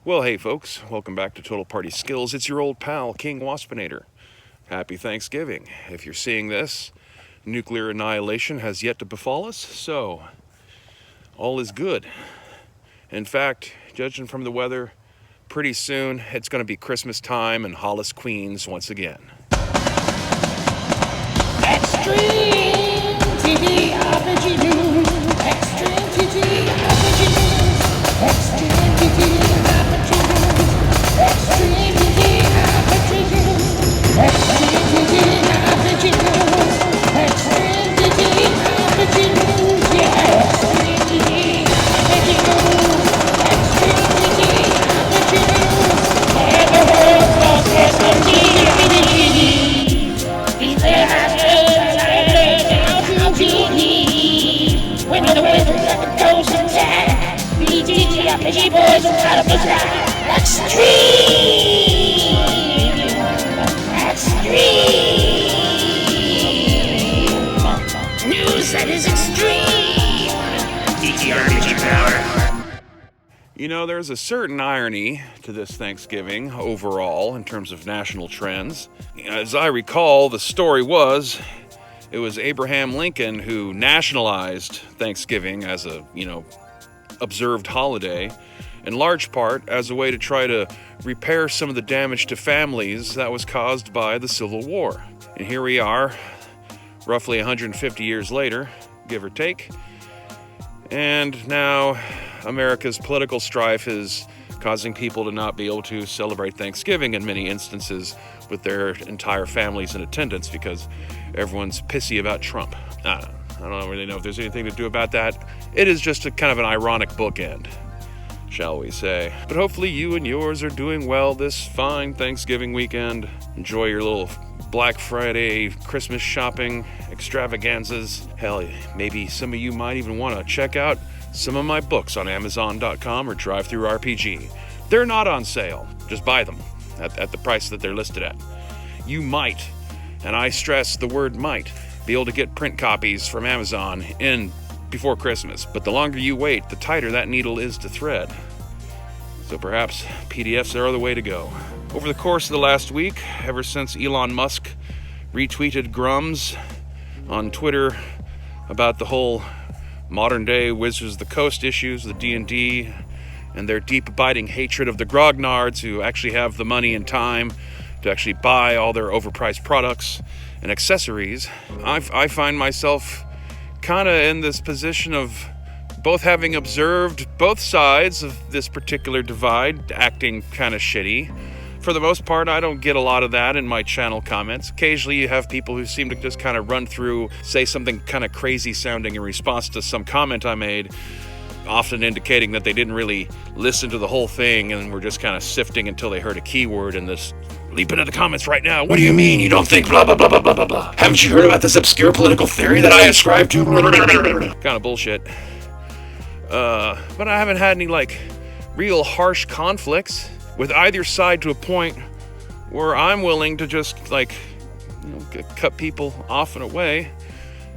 Well, hey folks, welcome back to Total Party Skills. It's your old pal, King Waspinator. Happy Thanksgiving. If you're seeing this, nuclear annihilation has yet to befall us, so all is good. In fact, judging from the weather, pretty soon it's going to be Christmas time in Hollis, Queens once again. Extreme TV RPG News. Extreme TV RPG News. Extreme TV RPG News. Extreme TV RPG News. Extreme TV RPG News. Extreme TV RPG News. Yeah. Extreme TV RPG News. Extreme TV RPG News. And the world's most extreme TV. When the wizards and the ghosts attack, BG RPG boys are out of the track. Extreme! News that is extreme! BG RPG power. You know, there's a certain irony to this Thanksgiving overall in terms of national trends. As I recall, the story was it was Abraham Lincoln who nationalized Thanksgiving as a, observed holiday, in large part as a way to try to repair some of the damage to families that was caused by the Civil War. And here we are, roughly 150 years later, give or take, and now America's political strife is causing people to not be able to celebrate Thanksgiving in many instances with their entire families in attendance because everyone's pissy about Trump. I don't really know if there's anything to do about that. It is just a kind of an ironic bookend, shall we say. But hopefully you and yours are doing well this fine Thanksgiving weekend. Enjoy your little Black Friday Christmas shopping extravaganzas. Hell, maybe some of you might even want to check out some of my books on Amazon.com or DriveThruRPG. They're not on sale. Just buy them at the price that they're listed at. You might, and I stress the word might, be able to get print copies from Amazon in before Christmas. But the longer you wait, the tighter that needle is to thread. So perhaps PDFs are the way to go. Over the course of the last week, ever since Elon Musk retweeted Grums on Twitter about the whole modern day Wizards of the Coast issues, the D&D, and their deep abiding hatred of the Grognards who actually have the money and time to actually buy all their overpriced products and accessories, I find myself kind of in this position of both having observed both sides of this particular divide acting kind of shitty. For the most part, I don't get a lot of that in my channel comments. Occasionally you have people who seem to just kind of run through, say something kind of crazy sounding in response to some comment I made, often indicating that they didn't really listen to the whole thing and were just kind of sifting until they heard a keyword in this. Leap into the comments right now. What do you mean you don't think blah blah blah blah blah blah blah? Haven't you heard about this obscure political theory that I ascribe to? Kind of bullshit. But I haven't had any real harsh conflicts with either side to a point where I'm willing to just cut people off and away.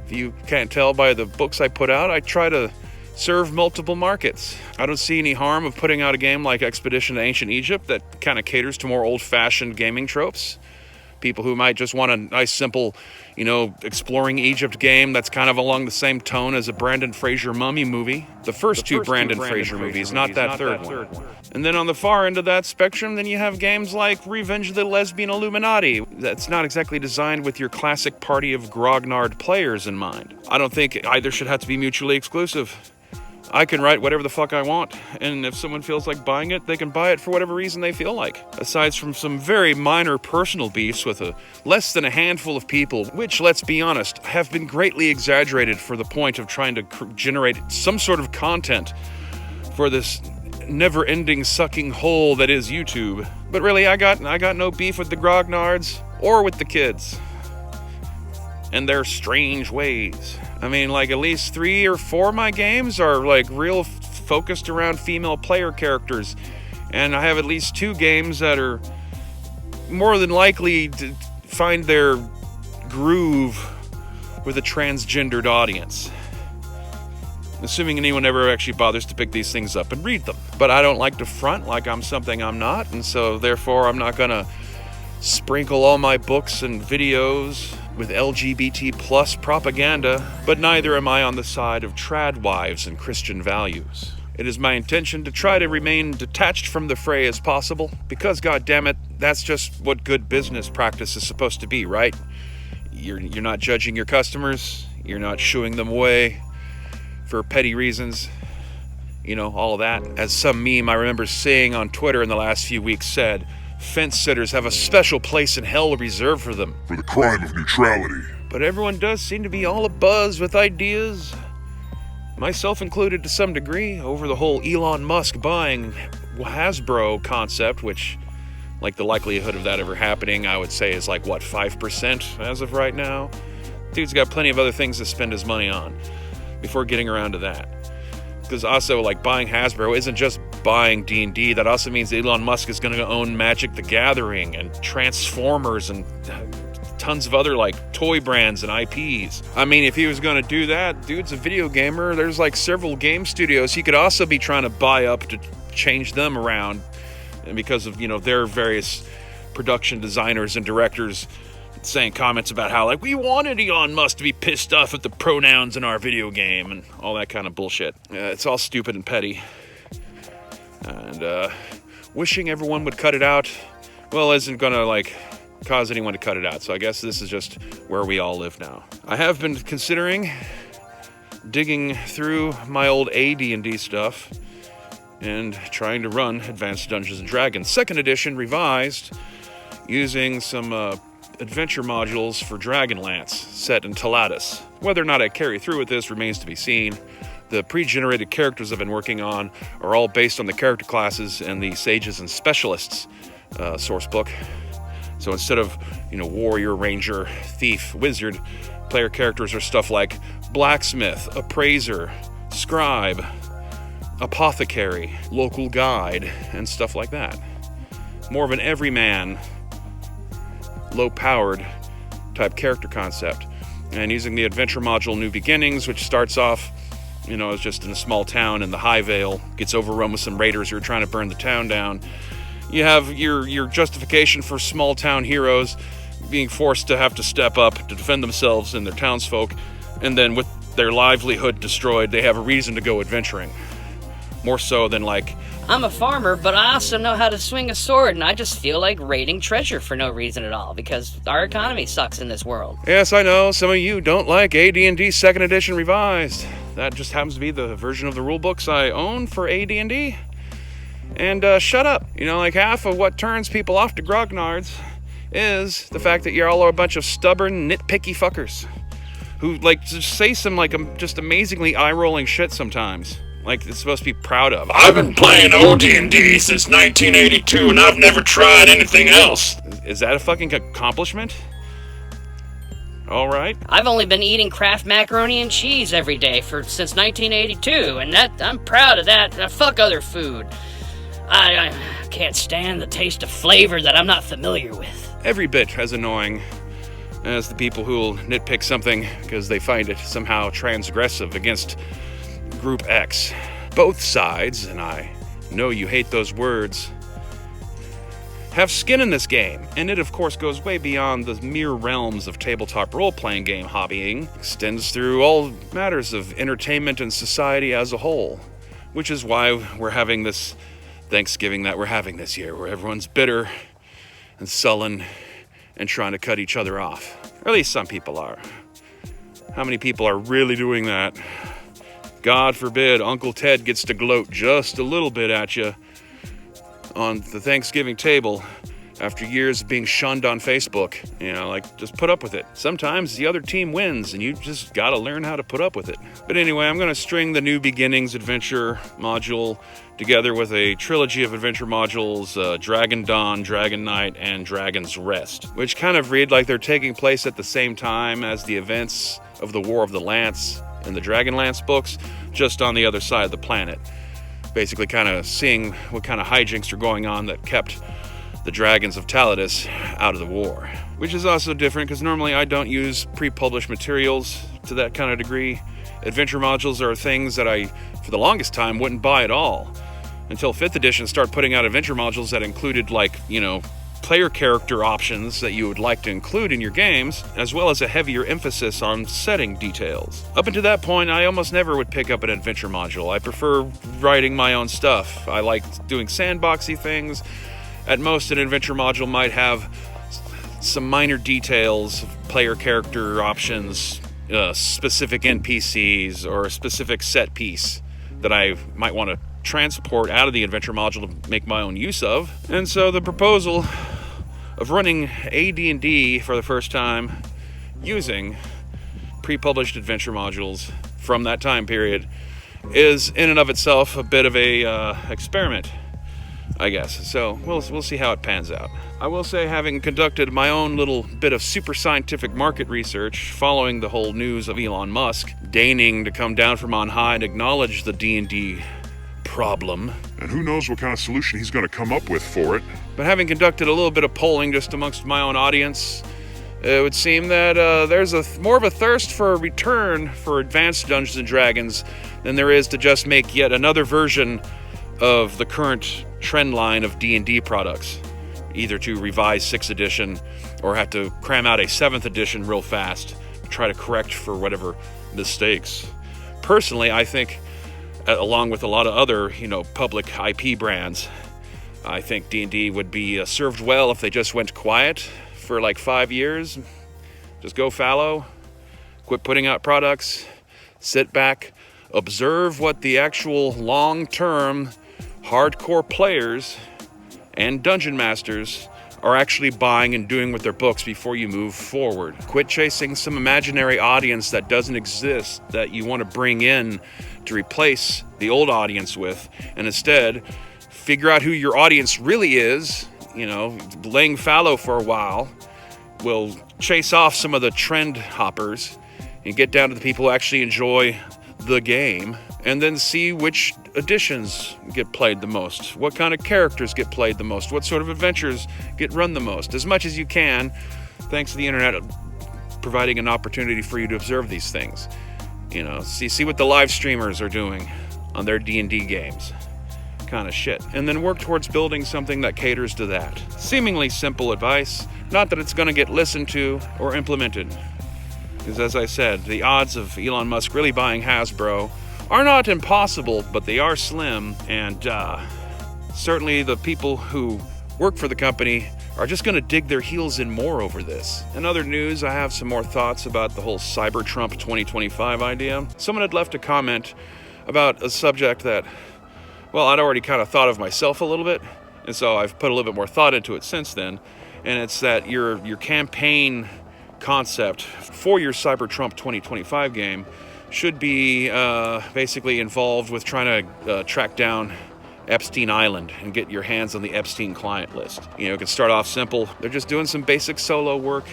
If you can't tell by the books I put out, I try to serve multiple markets. I don't see any harm of putting out a game like Expedition to Ancient Egypt that kind of caters to more old-fashioned gaming tropes. People who might just want a nice, simple, exploring Egypt game that's kind of along the same tone as a Brendan Fraser mummy movie. The first two Brendan Fraser movies, not that third one. And then on the far end of that spectrum, then you have games like Revenge of the Lesbian Illuminati. That's not exactly designed with your classic party of Grognard players in mind. I don't think either should have to be mutually exclusive. I can write whatever the fuck I want, and if someone feels like buying it, they can buy it for whatever reason they feel like. Aside from some very minor personal beefs with less than a handful of people, which, let's be honest, have been greatly exaggerated for the point of trying to generate some sort of content for this never-ending sucking hole that is YouTube. But really, I got no beef with the Grognards or with the kids and their strange ways. I mean, at least 3 or 4 of my games are real focused around female player characters, and I have at least 2 games that are more than likely to find their groove with a transgendered audience. assuming anyone ever actually bothers to pick these things up and read them. But I don't like to front like I'm something I'm not, and so therefore I'm not gonna sprinkle all my books and videos with LGBT plus propaganda, but neither am I on the side of trad wives and Christian values. It is my intention to try to remain detached from the fray as possible, because goddammit, that's just what good business practice is supposed to be, right? You're not judging your customers, you're not shooing them away for petty reasons, you know, all of that. As some meme I remember seeing on Twitter in the last few weeks said, fence sitters have a special place in hell reserved for them. For the crime of neutrality. But everyone does seem to be all abuzz with ideas, myself included to some degree, over the whole Elon Musk buying Hasbro concept, which, like, the likelihood of that ever happening, I would say is like, what, 5% as of right now? Dude's got plenty of other things to spend his money on before getting around to that. Because also, like, buying Hasbro isn't just buying D&D. That also means Elon Musk is going to own Magic the Gathering and Transformers and tons of other, like, toy brands and IPs. I mean, if he was going to do that, dude's a video gamer. There's, like, several game studios he could also be trying to buy up to change them around. And because of, you know, their various production designers and directors saying comments about how, like, we wanted Elon Musk to be pissed off at the pronouns in our video game and all that kind of bullshit. It's all stupid and petty. And wishing everyone would cut it out, well, isn't gonna, like, cause anyone to cut it out. So I guess this is just where we all live now. I have been considering digging through my old AD&D stuff and trying to run Advanced Dungeons & Dragons 2nd edition revised using some adventure modules for Dragonlance set in Talatis. Whether or not I carry through with this remains to be seen. The pre-generated characters I've been working on are all based on the character classes and the Sages and Specialists source book. So instead of, you know, warrior, ranger, thief, wizard, player characters are stuff like blacksmith, appraiser, scribe, apothecary, local guide, and stuff like that. More of an everyman, low-powered type character concept. And using the adventure module New Beginnings, which starts off, you know, as just in a small town in the High Vale, gets overrun with some raiders who are trying to burn the town down. You have your justification for small town heroes being forced to have to step up to defend themselves and their townsfolk, and then with their livelihood destroyed, they have a reason to go adventuring. More so than, like, I'm a farmer, but I also know how to swing a sword, and I just feel like raiding treasure for no reason at all, because our economy sucks in this world. yes, I know, some of you don't like AD&D 2nd edition revised. That just happens to be the version of the rulebooks I own for AD&D. And shut up. You know, like, half of what turns people off to Grognards is the fact that you're all a bunch of stubborn, nitpicky fuckers who, like, just say some, like, just amazingly eye-rolling shit sometimes. Like, it's supposed to be proud of. I've been playing OD&D since 1982 and I've never tried anything else. Is that a fucking accomplishment? All right. I've only been eating Kraft macaroni and cheese every day since 1982, and I'm proud of that. Fuck other food. I can't stand the taste of flavor that I'm not familiar with. Every bit as annoying as the people who'll nitpick something because they find it somehow transgressive against Group X. Both sides, and I know you hate those words, have skin in this game, and it of course goes way beyond the mere realms of tabletop role-playing game hobbying, extends through all matters of entertainment and society as a whole, which is why we're having this Thanksgiving that we're having this year, where everyone's bitter and sullen and trying to cut each other off. Or at least some people are. How many people are really doing that? God forbid Uncle Ted gets to gloat just a little bit at you on the Thanksgiving table after years of being shunned on Facebook. You know, like, just put up with it. Sometimes the other team wins and you just gotta learn how to put up with it. But anyway, I'm gonna string the New Beginnings adventure module together with a trilogy of adventure modules, Dragon Dawn, Dragon Night, and Dragon's Rest, which kind of read like they're taking place at the same time as the events of the War of the Lance in the Dragonlance books, just on the other side of the planet. Basically kind of seeing what kind of hijinks are going on that kept the dragons of Talatis out of the war. Which is also different because normally I don't use pre-published materials to that kind of degree. Adventure modules are things that I, for the longest time, wouldn't buy at all. Until 5th edition started putting out adventure modules that included, like, player character options that you would like to include in your games, as well as a heavier emphasis on setting details. Up until that point, I almost never would pick up an adventure module. I prefer writing my own stuff. I like doing sandboxy things. At most, an adventure module might have some minor details, player character options, specific NPCs, or a specific set piece that I might want to transport out of the adventure module to make my own use of. And so the proposal of running AD&D for the first time using pre-published adventure modules from that time period is in and of itself a bit of a experiment, I guess. So we'll see how it pans out. I will say, having conducted my own little bit of super scientific market research following the whole news of Elon Musk deigning to come down from on high and acknowledge the D&D problem. And who knows what kind of solution he's going to come up with for it. But having conducted a little bit of polling just amongst my own audience, it would seem that there's more of a thirst for a return for advanced Dungeons & Dragons than there is to just make yet another version of the current trend line of D&D products, either to revise 6th edition or have to cram out a 7th edition real fast to try to correct for whatever mistakes. Personally, I think, along with a lot of other, public IP brands, I think D&D would be served well if they just went quiet for like 5 years. Just go fallow, quit putting out products, sit back, observe what the actual long-term hardcore players and dungeon masters are actually buying and doing with their books before you move forward. Quit chasing some imaginary audience that doesn't exist, that you want to bring in to replace the old audience with, and instead figure out who your audience really is. Laying fallow for a while will chase off some of the trend hoppers and get down to the people who actually enjoy the game, and then see which editions get played the most, what kind of characters get played the most, what sort of adventures get run the most, as much as you can, thanks to the internet providing an opportunity for you to observe these things. See what the live streamers are doing on their D&D games, kind of shit, and then work towards building something that caters to that. Seemingly simple advice, not that it's going to get listened to or implemented, because as I said, the odds of Elon Musk really buying Hasbro are not impossible, but they are slim, and certainly the people who work for the company are just going to dig their heels in more over this. In other news, I have some more thoughts about the whole CyberTrump 2025 idea. Someone had left a comment about a subject that, well, I'd already kind of thought of myself a little bit, and so I've put a little bit more thought into it since then, and it's that your campaign concept for your CyberTrump 2025 game should be basically involved with trying to track down Epstein Island and get your hands on the Epstein client list. It can start off simple. They're just doing some basic solo work,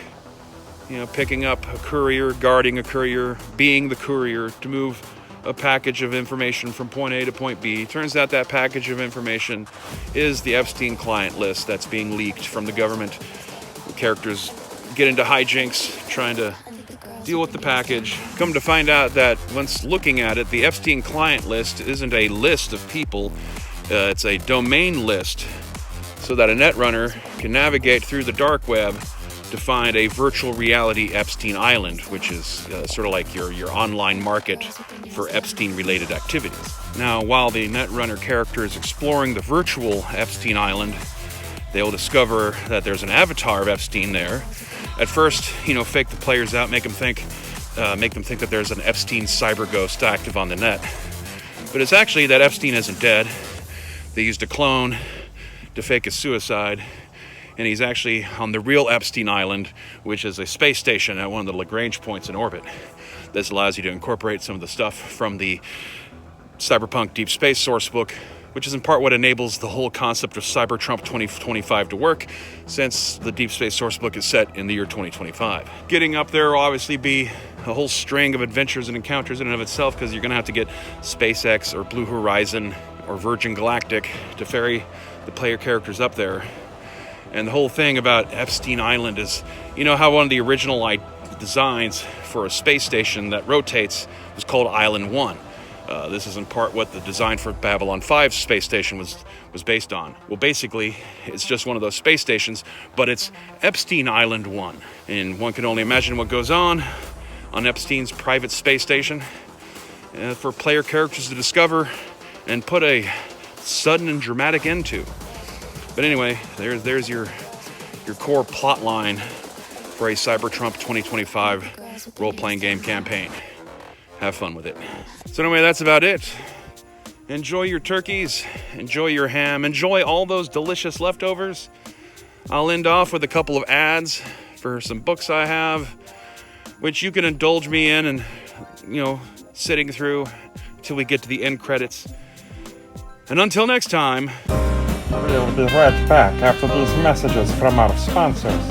picking up a courier, guarding a courier, being the courier to move a package of information from point A to point B. Turns out that package of information is the Epstein client list that's being leaked from the government. The characters get into hijinks trying to deal with the package. Come to find out that once looking at it, the Epstein client list isn't a list of people, it's a domain list, so that a netrunner can navigate through the dark web to find a virtual reality Epstein Island, which is sort of like your online market for Epstein-related activities. Now, while the netrunner character is exploring the virtual Epstein Island, they'll discover that there's an avatar of Epstein there. At first, fake the players out, make them think that there's an Epstein cyber ghost active on the net. But it's actually that Epstein isn't dead. They used a clone to fake his suicide, and he's actually on the real Epstein Island, which is a space station at one of the Lagrange points in orbit. This allows you to incorporate some of the stuff from the Cyberpunk Deep Space sourcebook, which is in part what enables the whole concept of CyberTrump 2025 to work, since the Deep Space sourcebook is set in the year 2025. Getting up there will obviously be a whole string of adventures and encounters in and of itself, because you're going to have to get SpaceX or Blue Horizon or Virgin Galactic to ferry the player characters up there. And the whole thing about Epstein Island is, how one of the original designs for a space station that rotates was called Island 1. This is in part what the design for Babylon 5 space station was based on. Well, basically, it's just one of those space stations, but it's Epstein Island 1. And one can only imagine what goes on Epstein's private space station for player characters to discover and put a sudden and dramatic end to. But anyway, there's your core plot line for a CyberTrump 2025 role-playing game campaign. Have fun with it. So anyway, that's about it. Enjoy your turkeys, enjoy your ham, enjoy all those delicious leftovers. I'll end off with a couple of ads for some books I have, which you can indulge me in and, sitting through till we get to the end credits. And until next time, we'll be right back after these messages from our sponsors.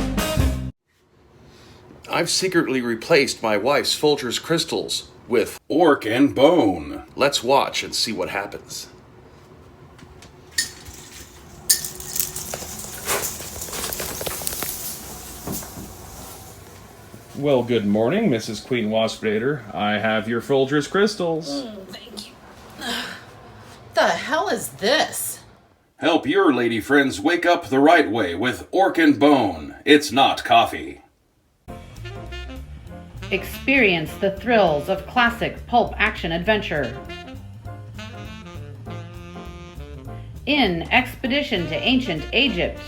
I've secretly replaced my wife's Folgers crystals with Orc and Bone. Let's watch and see what happens. Well, good morning, Mrs. Queen Wasp Raider. I have your Folgers crystals. Thank you. The hell is this? Help your lady friends wake up the right way with Orc and Bone. It's not coffee. Experience the thrills of classic pulp action adventure. In Expedition to Ancient Egypt,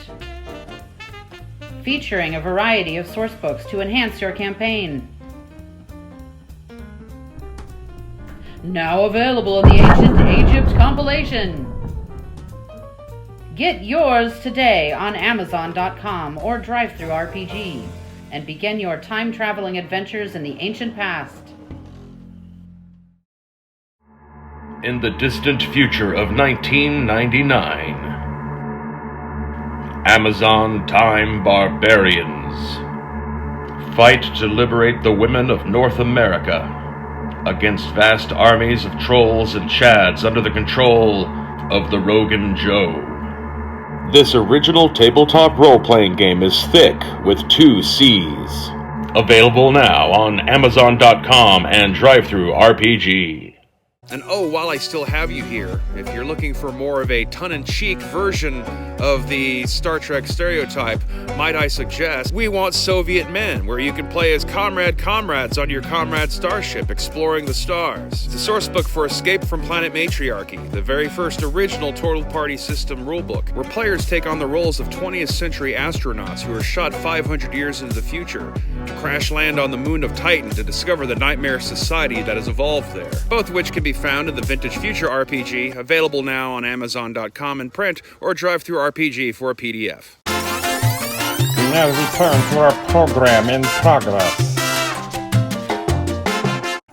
featuring a variety of sourcebooks to enhance your campaign. Now available in the Ancient Egypt compilation. Get yours today on Amazon.com or DriveThruRPG. And begin your time-traveling adventures in the ancient past. In the distant future of 1999, Amazon time barbarians fight to liberate the women of North America against vast armies of trolls and chads under the control of the Rogan Joe. This original tabletop role-playing game is thick with 2 C's. Available now on Amazon.com and DriveThruRPG. And while I still have you here, if you're looking for more of a tongue-in-cheek version of the Star Trek stereotype, might I suggest We Want Soviet Men, where you can play as comrades on your comrade starship exploring the stars. It's a sourcebook for Escape from Planet Matriarchy, the very first original Total Party System rulebook, where players take on the roles of 20th century astronauts who are shot 500 years into the future to crash land on the moon of Titan to discover the nightmare society that has evolved there, both of which can be found in the Vintage Future RPG, available now on Amazon.com in print or DriveThruRPG for a PDF. Now return to our program in progress.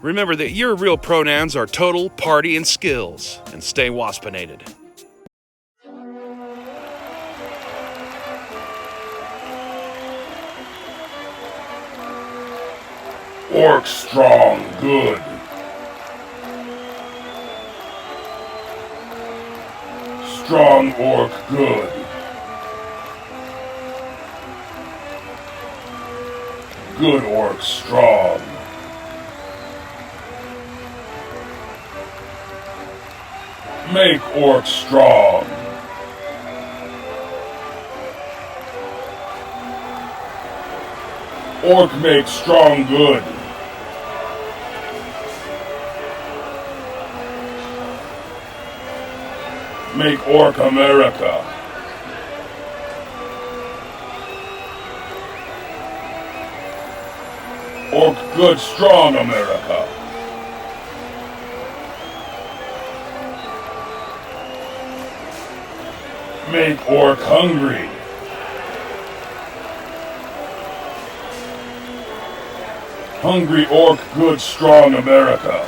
Remember that your real pronouns are total, party, and skills, and stay waspinated. Orc strong, good. Strong orc, good. Good orc, strong. Make orc strong. Orc make strong good. Make orc America. Orc good strong America. Make orc hungry. Hungry orc good strong America.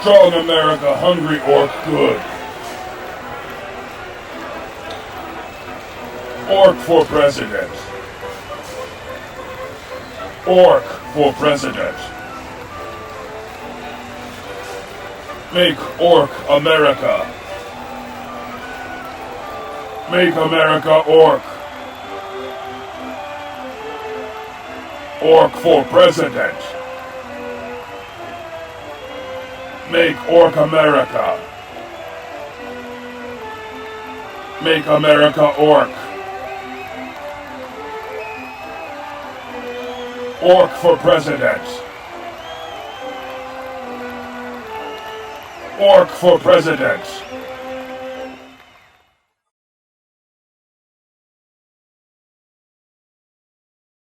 Strong America, hungry orc good. Orc for president. Orc for president. Make orc America. Make America orc. Orc for president. Make Orc America. Make America Orc. Orc for president. Orc for president.